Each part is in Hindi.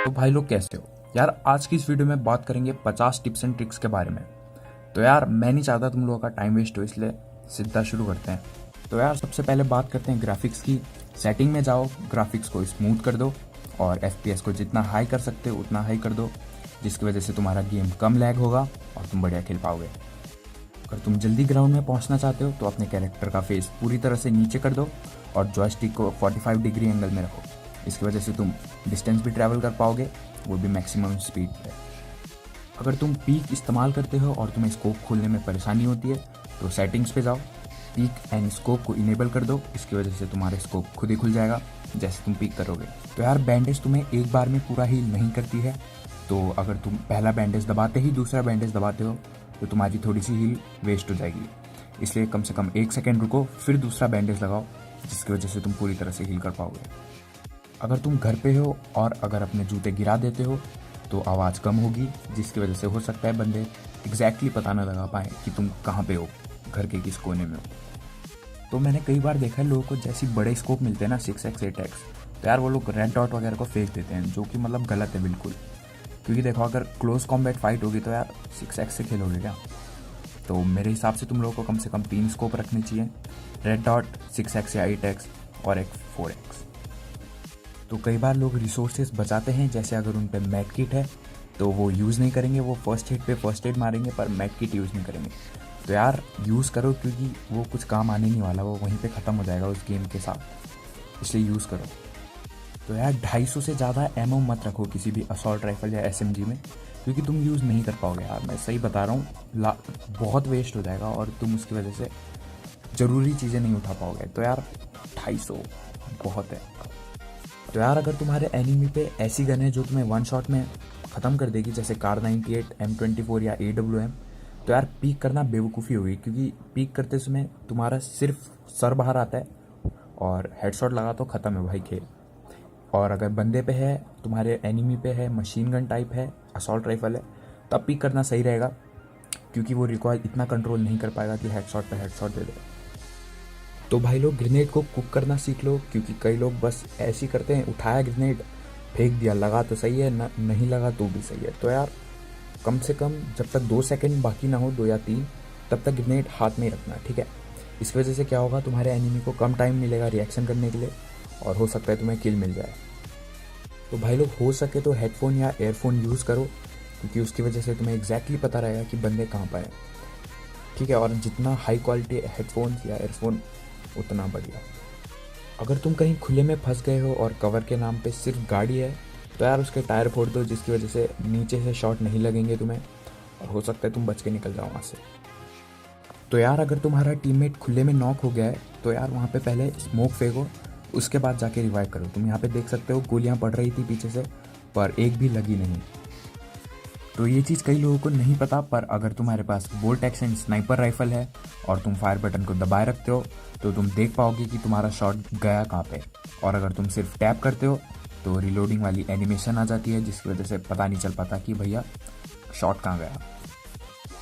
तो भाई लोग कैसे हो यार। आज की इस वीडियो में बात करेंगे 50 टिप्स एंड ट्रिक्स के बारे में। तो यार मैं नहीं चाहता तुम लोगों का टाइम वेस्ट हो, इसलिए सीधा शुरू करते हैं। तो यार सबसे पहले बात करते हैं ग्राफिक्स की। सेटिंग में जाओ, ग्राफिक्स को स्मूथ कर दो और FPS को जितना हाई कर सकते हो उतना हाई कर दो, जिसकी वजह से तुम्हारा गेम कम लैग होगा और तुम बढ़िया खेल पाओगे। अगर तुम जल्दी ग्राउंड में पहुंचना चाहते हो तो अपने कैरेक्टर का फेस पूरी तरह से नीचे कर दो और जॉयस्टिक को 45 डिग्री एंगल में रखो। इसकी वजह से तुम डिस्टेंस भी ट्रैवल कर पाओगे, वो भी मैक्सिमम स्पीड पे। अगर तुम पीक इस्तेमाल करते हो और तुम्हें स्कोप खोलने में परेशानी होती है तो सेटिंग्स पे जाओ, पीक एंड स्कोप को इनेबल कर दो। इसकी वजह से तुम्हारा स्कोप खुद ही खुल जाएगा जैसे तुम पीक करोगे। तो यार बैंडेज तुम्हें एक बार में पूरा हील नहीं करती है, तो अगर तुम पहला बैंडेज दबाते ही दूसरा बैंडेज दबाते हो तो तुम्हारी थोड़ी सी हील वेस्ट हो जाएगी। इसलिए कम से कम 1 सेकेंड रुको, फिर दूसरा बैंडेज लगाओ, जिसकी वजह से तुम पूरी तरह से हील कर पाओगे। अगर तुम घर पे हो और अगर अपने जूते गिरा देते हो तो आवाज़ कम होगी, जिसकी वजह से हो सकता है बंदे एग्जैक्टली पता ना लगा पाए कि तुम कहाँ पे हो, घर के किस कोने में हो। तो मैंने कई बार देखा है लोगों को जैसे बड़े स्कोप मिलते हैं ना 6x 8x, तो यार वो लोग रेड डॉट वगैरह को फेंक देते हैं, जो कि मतलब गलत है बिल्कुल। क्योंकि देखो अगर क्लोज कॉम्बैट फाइट होगी तो यार 6x से खेलोगे क्या। तो मेरे हिसाब से तुम लोगों को कम से कम 3 स्कोप रखने चाहिए, रेड डॉट, 6x या 8x और एक 4x। तो कई बार लोग रिसोर्सेज बचाते हैं, जैसे अगर उन पर मैड किट है तो वो यूज़ नहीं करेंगे, वो फर्स्ट हिट पे फर्स्ट एड मारेंगे पर मैड किट यूज़ नहीं करेंगे। तो यार यूज़ करो, क्योंकि वो कुछ काम आने नहीं वाला, वो वहीं पे ख़त्म हो जाएगा उस गेम के साथ, इसलिए यूज़ करो। तो यार 250 से ज़्यादा एमओ मत रखो किसी भी असॉल्ट राइफल या SMG में, क्योंकि तुम यूज़ नहीं कर पाओगे यार, मैं सही बता रहा हूँ। बहुत वेस्ट हो जाएगा और तुम उसकी वजह से ज़रूरी चीज़ें नहीं उठा पाओगे। तो यार 250 बहुत है। तो यार अगर तुम्हारे एनिमी पे ऐसी गन है जो तुम्हें वन शॉट में ख़त्म कर देगी, जैसे कार 98, M24 या AWM, तो यार पीक करना बेवकूफ़ी होगी, क्योंकि पीक करते समय तुम्हारा सिर्फ सर बाहर आता है और हेडशॉट लगा तो ख़त्म है भाई खेल। और अगर बंदे पे है, तुम्हारे एनिमी पे है, मशीन गन टाइप है, असॉल्ट राइफल है, तब पीक करना सही रहेगा, क्योंकि वो रिकॉइल इतना कंट्रोल नहीं कर पाएगा कि हेडशॉट पे हेडशॉट दे दे। तो भाई लोग ग्रेनेड को कुक करना सीख लो, क्योंकि कई लोग बस ऐसे ही करते हैं, उठाया ग्रेनेड फेंक दिया, लगा तो सही है, नहीं लगा तो भी सही है। तो यार कम से कम जब तक 2 सेकंड बाकी ना हो, 2 या 3, तब तक ग्रेनेड हाथ में ही रखना, ठीक है। इस वजह से क्या होगा, तुम्हारे एनिमी को कम टाइम मिलेगा रिएक्शन करने के लिए और हो सकता है तुम्हें किल मिल जाए। तो भाई लोग हो सके तो हेडफोन या एयरफोन यूज़ करो, क्योंकि उसकी वजह से तुम्हें एग्जैक्टली पता रहेगा कि बंदे कहाँ पर हैं, ठीक है। और जितना हाई क्वालिटी हेडफोन्स या एयरफोन उतना बढ़िया। अगर तुम कहीं खुले में फंस गए हो और कवर के नाम पे सिर्फ गाड़ी है, तो यार उसके टायर फोड़ दो, जिसकी वजह से नीचे से शॉट नहीं लगेंगे तुम्हें और हो सकता है तुम बच के निकल जाओ वहाँ से। तो यार अगर तुम्हारा टीममेट खुले में नॉक हो गया है तो यार वहाँ पे पहले स्मोक फेंको, उसके बाद जाके रिवाइव करो। तुम यहाँ पे देख सकते हो गोलियाँ पड़ रही थी पीछे से, पर एक भी लगी नहीं। तो ये चीज़ कई लोगों को नहीं पता, पर अगर तुम्हारे पास बोल्ट एक्शन स्नाइपर राइफल है और तुम फायर बटन को दबाए रखते हो तो तुम देख पाओगे कि तुम्हारा शॉट गया कहाँ पे। और अगर तुम सिर्फ टैप करते हो तो रिलोडिंग वाली एनिमेशन आ जाती है, जिसकी वजह से पता नहीं चल पाता कि भैया शॉट कहाँ गया।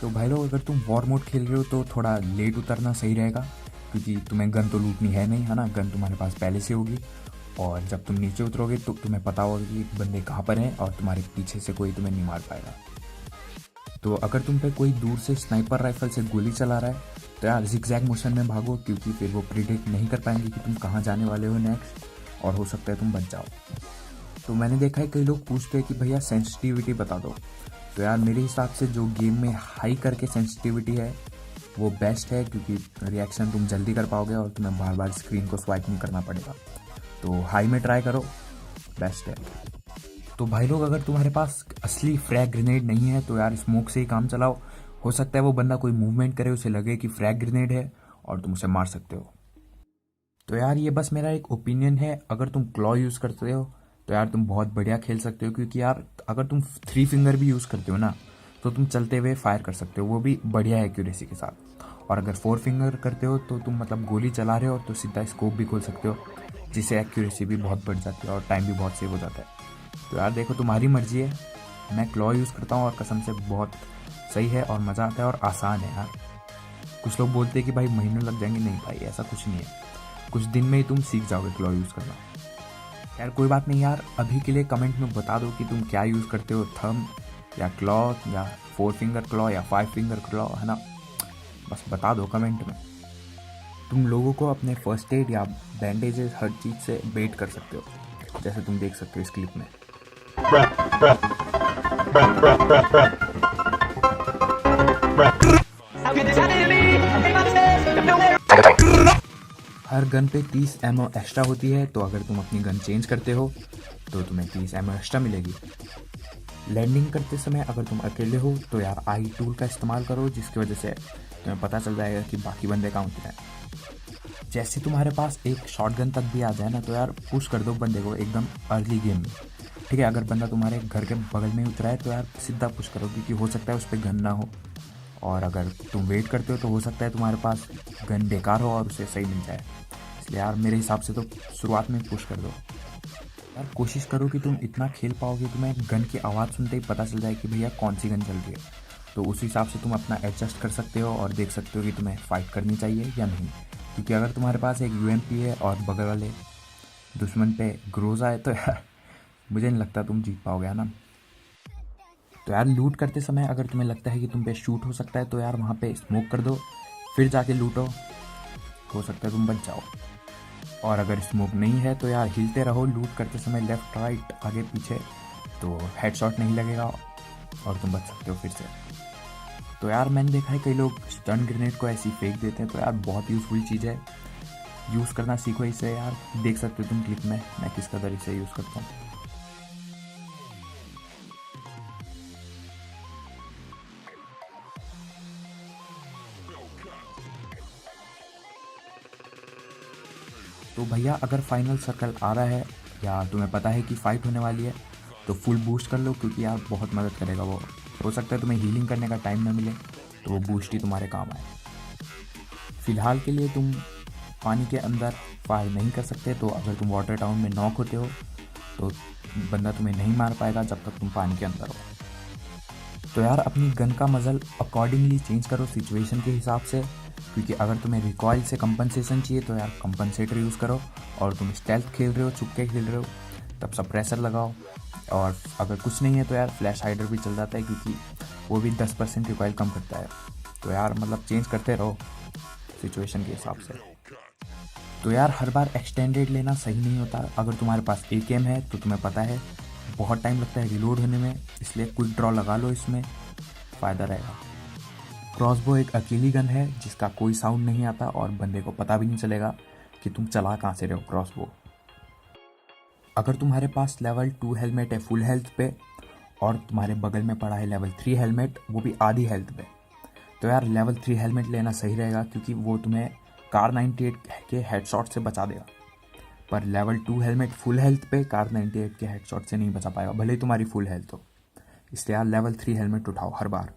तो भाई लोग अगर तुम वॉर मोड खेल रहे हो तो थोड़ा लेट उतरना सही रहेगा, क्योंकि तुम्हें गन तो लूटनी है नहीं, है ना, गन तुम्हारे पास पहले से होगी। और जब तुम नीचे उतरोगे तो तुम्हें पता होगा कि बंदे कहाँ पर हैं और तुम्हारे पीछे से कोई तुम्हें नहीं मार पाएगा। तो अगर तुम पे कोई दूर से स्नाइपर राइफल से गोली चला रहा है तो यार जिगजैग मोशन में भागो, क्योंकि फिर वो प्रिडिक्ट नहीं कर पाएंगे कि तुम कहाँ जाने वाले हो नेक्स्ट, और हो सकता है तुम बच जाओ। तो मैंने देखा है कई लोग पूछते हैं कि भैया सेंसिटिविटी बता दो। तो यार मेरे हिसाब से जो गेम में हाई करके सेंसिटिविटी है वो बेस्ट है, क्योंकि रिएक्शन तुम जल्दी कर पाओगे और तुम्हें बार बार स्क्रीन को स्वाइप नहीं करना पड़ेगा। तो हाई में ट्राई करो, बेस्ट है। तो भाई लोग अगर तुम्हारे पास असली फ्रैग ग्रेनेड नहीं है तो यार स्मोक से ही काम चलाओ। हो सकता है वो बंदा कोई मूवमेंट करे, उसे लगे कि फ्रैग ग्रेनेड है और तुम उसे मार सकते हो। तो यार ये बस मेरा एक ओपिनियन है। अगर तुम क्लॉ यूज़ करते हो तो यार तुम बहुत बढ़िया खेल सकते हो, क्योंकि यार अगर तुम 3 फिंगर भी यूज़ करते हो ना तो तुम चलते हुए फायर कर सकते हो, वो भी बढ़िया एक्यूरेसी के साथ। और अगर 4 फिंगर करते हो तो तुम मतलब गोली चला रहे हो तो सीधा स्कोप भी खोल सकते हो, जिससे एक्यूरेसी भी बहुत बढ़ जाती है और टाइम भी बहुत सेव हो जाता है। तो यार देखो तुम्हारी मर्जी है, मैं क्लॉ यूज़ करता हूँ और कसम से बहुत सही है और मज़ा आता है और आसान है यार। कुछ लोग बोलते हैं कि भाई महीनों लग जाएंगे, नहीं भाई ऐसा कुछ नहीं है, कुछ दिन में ही तुम सीख जाओगे क्लॉ यूज़ करना। यार कोई बात नहीं यार, अभी के लिए कमेंट में बता दो कि तुम क्या यूज़ करते हो, थंब या क्लॉ या 4 फिंगर क्लॉ या 5 फिंगर क्लॉ, है ना। बस बता दो कमेंट में। तुम लोगों को अपने फर्स्ट एड या बैंडेजेस हर चीज़ से वेट कर सकते हो, जैसे तुम देख सकते हो इस क्लिप में। हर गन पे 30 एमओ एक्स्ट्रा होती है, तो अगर तुम अपनी गन चेंज करते हो तो तुम्हें 30 एमओ एक्स्ट्रा मिलेगी। लैंडिंग करते समय अगर तुम अकेले हो तो यार आई टूल का इस्तेमाल करो, जिसकी वजह से तुम्हें पता चल जाएगा कि बाकी बंदे कहाँ उतरे हैं। जैसे तुम्हारे पास एक शॉटगन तक भी आ जाए ना, तो यार पुश कर दो बंदे को एकदम अर्ली गेम में, ठीक है। अगर बंदा तुम्हारे घर के बगल में उतरा है तो यार सीधा पुश करो, क्योंकि हो सकता है उस पर गन ना हो, और अगर तुम वेट करते हो तो हो सकता है तुम्हारे पास गन बेकार हो और उसे सही मिल जाए। इसलिए यार मेरे हिसाब से तो शुरुआत में पुश कर दो। यार कोशिश करो कि तुम इतना खेल पाओ कि तुम्हें गन की आवाज़ सुनते ही पता चल जाए कि भैया कौन सी गन चल रही है, तो उस हिसाब से तुम अपना एडजस्ट कर सकते हो और देख सकते हो कि तुम्हें फाइट करनी चाहिए या नहीं। क्योंकि अगर तुम्हारे पास एक यूएमपी है और बगल वाले दुश्मन पे ग्रोजा है तो यार मुझे नहीं लगता तुम जीत पाओगे, है ना। तो यार लूट करते समय अगर तुम्हें लगता है कि तुम पे शूट हो सकता है तो यार वहाँ पे स्मोक कर दो, फिर जाके लूटो, हो सकता है तुम बच जाओ। और अगर स्मोक नहीं है तो यार हिलते रहो लूट करते समय, लेफ्ट राइट आगे पीछे, तो हेडशॉट नहीं लगेगा और तुम बच सकते हो फिर से। तो यार मैंने देखा है कई लोग स्टन ग्रेनेड को ऐसे ही फेंक देते हैं, तो यार बहुत यूज़फुल चीज़ है, यूज़ करना सीखो इसे यार। देख सकते हो तुम क्लिप में मैं किस कदर इसे यूज़ करता हूँ। तो भैया अगर फाइनल सर्कल आ रहा है या तुम्हें पता है कि फ़ाइट होने वाली है तो फुल बूस्ट कर लो, क्योंकि यार बहुत मदद करेगा वो। हो सकता है तुम्हें हीलिंग करने का टाइम ना मिले, तो वो बूस्ट ही तुम्हारे काम आए। फ़िलहाल के लिए तुम पानी के अंदर फायर नहीं कर सकते, तो अगर तुम वाटर टाउन में नॉक होते हो तो बंदा तुम्हें नहीं मार पाएगा जब तक तुम पानी के अंदर हो। तो यार अपनी गन का मजल अकॉर्डिंगली चेंज करो सिचुएशन के हिसाब से, क्योंकि अगर तुम्हें रिकॉइल से कंपनसेशन चाहिए तो यार कंपनसेटर यूज़ करो, और तुम स्टेल्थ खेल रहे हो, छुप के खेल रहे हो, तब सप्रेसर लगाओ। और अगर कुछ नहीं है तो यार फ्लैश हाइडर भी चल जाता है, क्योंकि वो भी 10% रिकॉइल कम करता है। तो यार मतलब चेंज करते रहो सिचुएशन के हिसाब से। तो यार हर बार एक्सटेंडेड लेना सही नहीं होता। अगर तुम्हारे पास AKM है तो तुम्हें पता है बहुत टाइम लगता है रिलोड होने में, इसलिए क्विक ड्रॉ लगा लो, इसमें फ़ायदा रहेगा। क्रॉसबो एक अकेली गन है जिसका कोई साउंड नहीं आता और बंदे को पता भी नहीं चलेगा कि तुम चला कहाँ से रहे हो क्रॉसबो। अगर तुम्हारे पास लेवल 2 हेलमेट है फुल हेल्थ पे और तुम्हारे बगल में पड़ा है लेवल 3 हेलमेट, वो भी आधी हेल्थ पे, तो यार लेवल 3 हेलमेट लेना सही रहेगा, क्योंकि वो तुम्हें कार 98 के हेडशॉट से बचा देगा। पर लेवल 2 हेलमेट फुल हेल्थ पे कार 98 के हेडशॉट से नहीं बचा पाएगा, भले ही तुम्हारी फुल हेल्थ हो। इसलिए यार लेवल 3 हेलमेट उठाओ हर बार।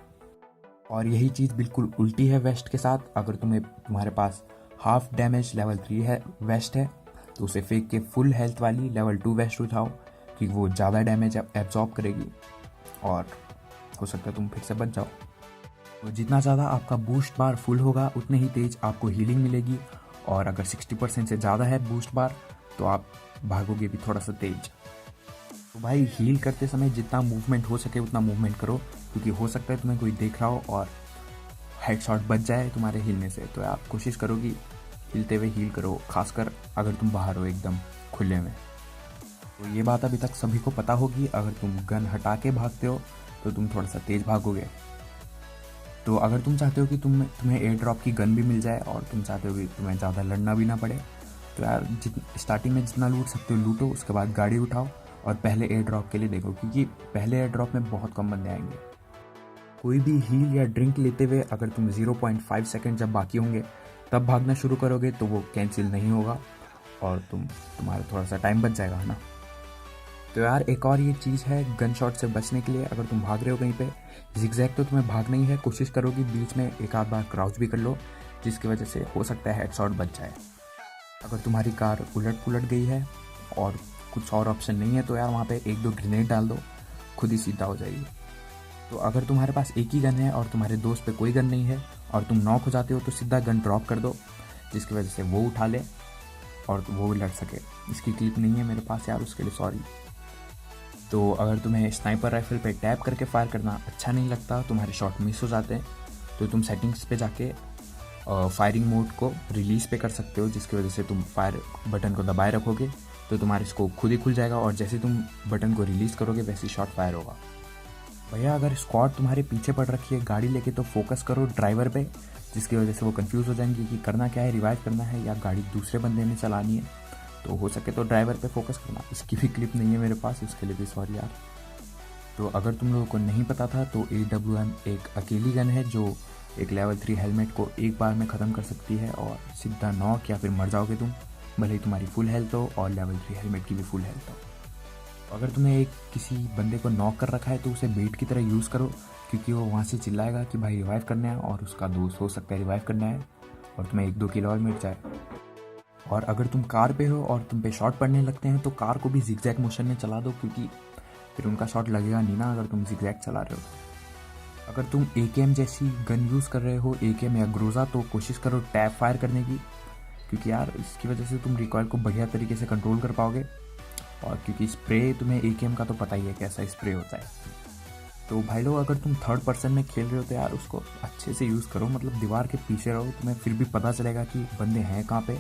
और यही चीज़ बिल्कुल उल्टी है वेस्ट के साथ। अगर तुम्हारे पास हाफ डैमेज लेवल 3 है वेस्ट है, तो उसे फेंक के फुल हेल्थ वाली लेवल 2 वेस्ट उठाओ, क्योंकि वो ज़्यादा डैमेज एब्जॉर्ब करेगी और हो सकता है तुम फिर से बच जाओ। तो जितना ज़्यादा आपका बूस्ट बार फुल होगा उतने ही तेज़ आपको हीलिंग मिलेगी, और अगर 60% से ज़्यादा है बूस्ट बार तो आप भागोगे भी थोड़ा सा तेज। तो भाई हील करते समय जितना मूवमेंट हो सके उतना मूवमेंट करो, क्योंकि हो सकता है तुम्हें कोई देख रहा हो और हेडशॉट बच जाए तुम्हारे हिलने से। तो आप कोशिश करो कि हिलते हुए हील करो, खासकर अगर तुम बाहर हो एकदम खुले में। तो ये बात अभी तक सभी को पता होगी, अगर तुम गन हटा के भागते हो तो तुम थोड़ा सा तेज़ भागोगे। तो अगर तुम चाहते हो कि तुम्हें एयर ड्रॉप की गन भी मिल जाए और तुम चाहते हो कि तुम्हें ज़्यादा लड़ना भी ना पड़े, तो यार स्टार्टिंग में जितना लूट सकते हो लूटो, उसके बाद गाड़ी उठाओ और पहले एयर ड्रॉप के लिए देखो, क्योंकि पहले एयर ड्रॉप में बहुत कम बंदे आएंगे। कोई भी हील या ड्रिंक लेते हुए अगर तुम 0.5 सेकंड जब बाकी होंगे तब भागना शुरू करोगे तो वो कैंसिल नहीं होगा और तुम्हारा थोड़ा सा टाइम बच जाएगा, है ना। तो यार एक और ये चीज़ है गन शॉट से बचने के लिए, अगर तुम भाग रहे हो कहीं पे जिगजैग तो तुम्हें भागना ही है, कोशिश करो कि बीच में एक आध बार क्राउच भी कर लो, जिसकी वजह से हो सकता है हेडशॉट बच जाए। अगर तुम्हारी कार उलट पुलट गई है और कुछ और ऑप्शन नहीं है तो यार वहाँ पे 1-2 ग्रेनेड डाल दो, खुद ही सीधा हो जाएगी। तो अगर तुम्हारे पास एक ही गन है और तुम्हारे दोस्त पे कोई गन नहीं है और तुम नॉक हो जाते हो तो सीधा गन ड्रॉप कर दो, जिसकी वजह से वो उठा ले और वो लड़ सके। इसकी क्लिप नहीं है मेरे पास यार, उसके लिए सॉरी। तो अगर तुम्हें स्नाइपर राइफल पे टैप करके फायर करना अच्छा नहीं लगता, तुम्हारे शॉट मिस हो जाते हैं, तो तुम सेटिंग्स पे जाके फायरिंग मोड को रिलीज़ पे कर सकते हो, जिसकी वजह से तुम फायर बटन को दबाए रखोगे तो तुम्हारे स्कोप खुद ही खुल जाएगा, और जैसे तुम बटन को रिलीज़ करोगे वैसे ही शॉट फायर होगा। भैया अगर स्क्वाड तुम्हारे पीछे पड़ रखी है गाड़ी लेके, तो फोकस करो ड्राइवर पे, जिसकी वजह से वो कंफ्यूज हो जाएंगे कि करना क्या है, रिवाइव करना है या गाड़ी दूसरे बंदे ने चलानी है। तो हो सके तो ड्राइवर पे फोकस करना। इसकी भी क्लिप नहीं है मेरे पास, उसके लिए भी सॉरी यार। तो अगर तुम लोगों को नहीं पता था तो AWM एक अकेली गन है जो एक लेवल 3 हेलमेट को एक बार में ख़त्म कर सकती है और सीधा नॉक या फिर मर जाओगे तुम, भले ही तुम्हारी फुल हेल्थ हो और लेवल 3 हेलमेट की भी फुल हेल्थ हो। अगर तुम्हें एक किसी बंदे को नॉक कर रखा है तो उसे बेट की तरह यूज़ करो, क्योंकि वो वहाँ से चिल्लाएगा कि भाई रिवाइव करना है, और उसका दोस्त हो सकता है रिवाइव करना है और तुम्हें 1-2 किल और मिल जाए। और अगर तुम कार पे हो और तुम पे शॉट पड़ने लगते हैं तो कार को भी जिगजैग मोशन में चला दो, क्योंकि फिर उनका शॉट लगेगा नहीं ना अगर तुम जिगजैग चला रहे हो। अगर तुम AKM जैसी गन यूज़ कर रहे हो, AKM या ग्रोजा, तो कोशिश करो टैप फायर करने की, क्योंकि यार इसकी वजह से तुम रिकॉइल को बढ़िया तरीके से कंट्रोल कर पाओगे। और क्योंकि स्प्रे तुम्हें AKM का तो पता ही है कैसा स्प्रे होता है। तो भाई लोग अगर तुम थर्ड पर्सन में खेल रहे हो तो यार उसको अच्छे से यूज़ करो, मतलब दीवार के पीछे रहो, तुम्हें फिर भी पता चलेगा कि बंदे हैं कहाँ पे।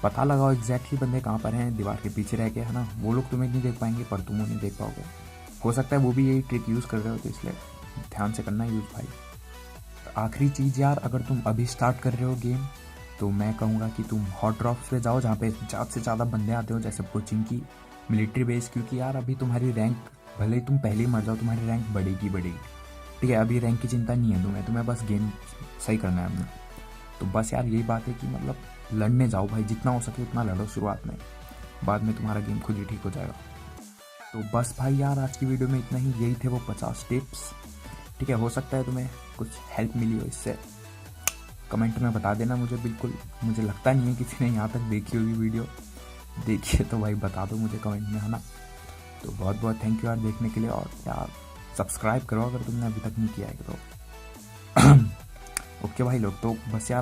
पता लगाओ एग्जैक्टली बंदे कहाँ पर हैं दीवार के पीछे रह के, है ना। वो लोग तुम्हें नहीं देख पाएंगे पर तुम उन्हें देख पाओगे। हो सकता है वो भी यही ट्रिक यूज़ कर रहे हो, तो इसलिए ध्यान से करना यूज़ भाई। आखिरी चीज़ यार, अगर तुम अभी स्टार्ट कर रहे हो गेम तो मैं कहूँगा कि तुम हॉट ड्रॉप्स पे जाओ जहाँ पे ज़्यादा से ज़्यादा बंदे आते हो, जैसे कोचिंग की मिलिट्री बेस, क्योंकि यार अभी तुम्हारी रैंक, भले ही तुम पहले ही मर जाओ, तुम्हारी रैंक बढ़ेगी। ठीक है, अभी रैंक की चिंता नहीं है तुम्हें बस गेम सही करना है अपना। तो बस यार यही बात है कि मतलब लड़ने जाओ भाई, जितना हो सके उतना लड़ो शुरुआत में, बाद में तुम्हारा गेम खुद ही ठीक हो जाएगा। तो बस भाई यार आज की वीडियो में इतना ही, यही थे वो 50 टिप्स। ठीक है, हो सकता है तुम्हें कुछ हेल्प मिली हो इससे, कमेंट में बता देना मुझे। बिल्कुल, मुझे लगता नहीं है किसी ने यहाँ तक देखी होगी वीडियो, देखिए तो भाई बता दो मुझे कमेंट में, है ना। तो बहुत बहुत थैंक यू यार देखने के लिए, और यार सब्सक्राइब करो अगर तुमने अभी तक नहीं किया है तो। ओके भाई लोग, तो बस यार